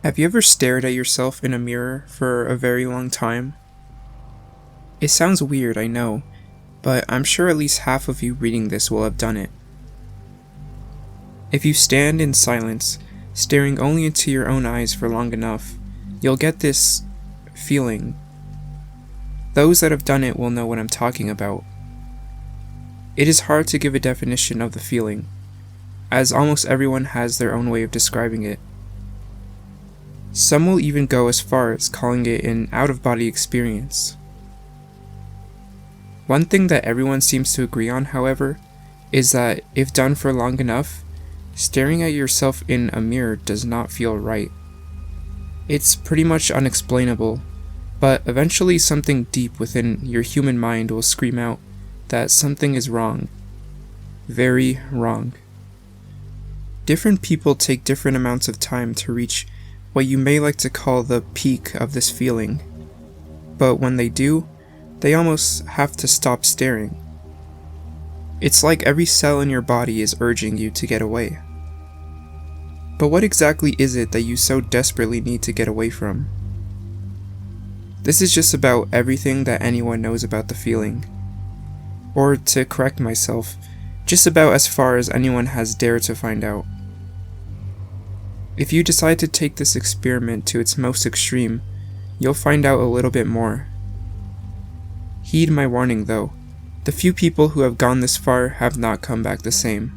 Have you ever stared at yourself in a mirror for a very long time? It sounds weird, I know, but I'm sure at least half of you reading this will have done it. If you stand in silence, staring only into your own eyes for long enough, you'll get this feeling. Those that have done it will know what I'm talking about. It is hard to give a definition of the feeling, as almost everyone has their own way of describing it. Some will even go as far as calling it an out-of-body experience. One thing that everyone seems to agree on, however, is that if done for long enough, staring at yourself in a mirror does not feel right. It's pretty much unexplainable, but eventually something deep within your human mind will scream out that something is wrong. Very wrong. Different people take different amounts of time to reach what you may like to call the peak of this feeling, but when they do, they almost have to stop staring. It's like every cell in your body is urging you to get away. But what exactly is it that you so desperately need to get away from? This is just about everything that anyone knows about the feeling. Or, to correct myself, just about as far as anyone has dared to find out. If you decide to take this experiment to its most extreme, you'll find out a little bit more. Heed my warning though, the few people who have gone this far have not come back the same.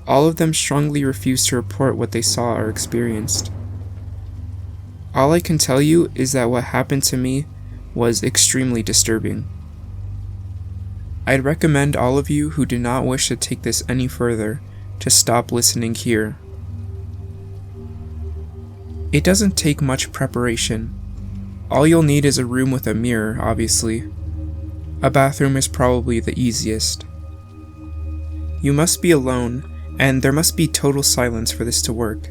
All of them strongly refuse to report what they saw or experienced. All I can tell you is that what happened to me was extremely disturbing. I'd recommend all of you who do not wish to take this any further to stop listening here. It doesn't take much preparation. All you'll need is a room with a mirror, obviously. A bathroom is probably the easiest. You must be alone, and there must be total silence for this to work.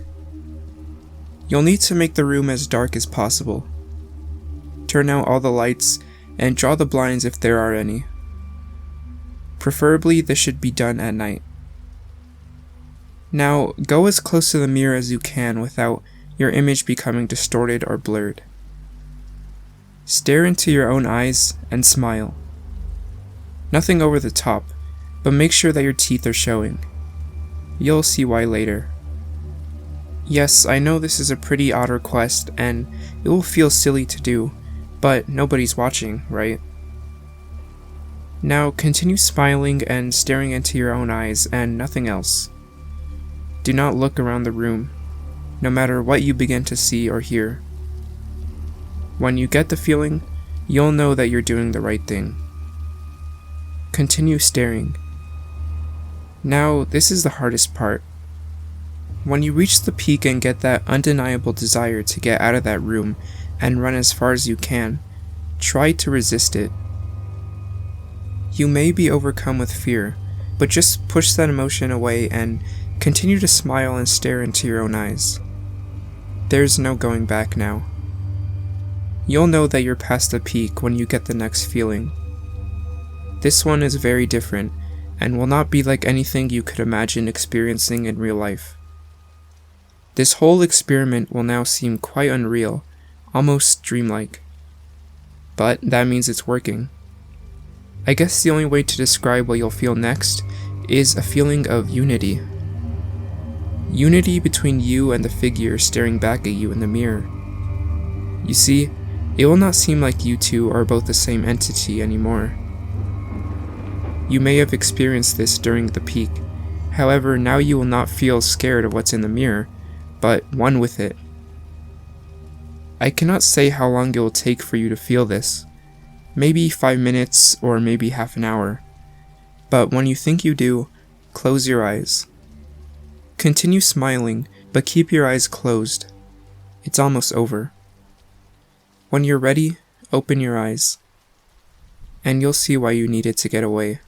You'll need to make the room as dark as possible. Turn out all the lights, and draw the blinds if there are any. Preferably, this should be done at night. Now, go as close to the mirror as you can without your image becoming distorted or blurred. Stare into your own eyes and smile. Nothing over the top, but make sure that your teeth are showing. You'll see why later. Yes, I know this is a pretty odd request and it will feel silly to do, but nobody's watching, right? Now continue smiling and staring into your own eyes and nothing else. Do not look around the room, no matter what you begin to see or hear. When you get the feeling, you'll know that you're doing the right thing. Continue staring. Now, this is the hardest part. When you reach the peak and get that undeniable desire to get out of that room and run as far as you can, try to resist it. You may be overcome with fear, but just push that emotion away and continue to smile and stare into your own eyes. There's no going back now. You'll know that you're past the peak when you get the next feeling. This one is very different and will not be like anything you could imagine experiencing in real life. This whole experiment will now seem quite unreal, almost dreamlike. But that means it's working. I guess the only way to describe what you'll feel next is a feeling of unity. Unity between you and the figure staring back at you in the mirror. You see, it will not seem like you two are both the same entity anymore. You may have experienced this during the peak, however now you will not feel scared of what's in the mirror, but one with it. I cannot say how long it will take for you to feel this, maybe 5 minutes or maybe half an hour, but when you think you do, close your eyes. Continue smiling, but keep your eyes closed. It's almost over. When you're ready, open your eyes, and you'll see why you needed to get away.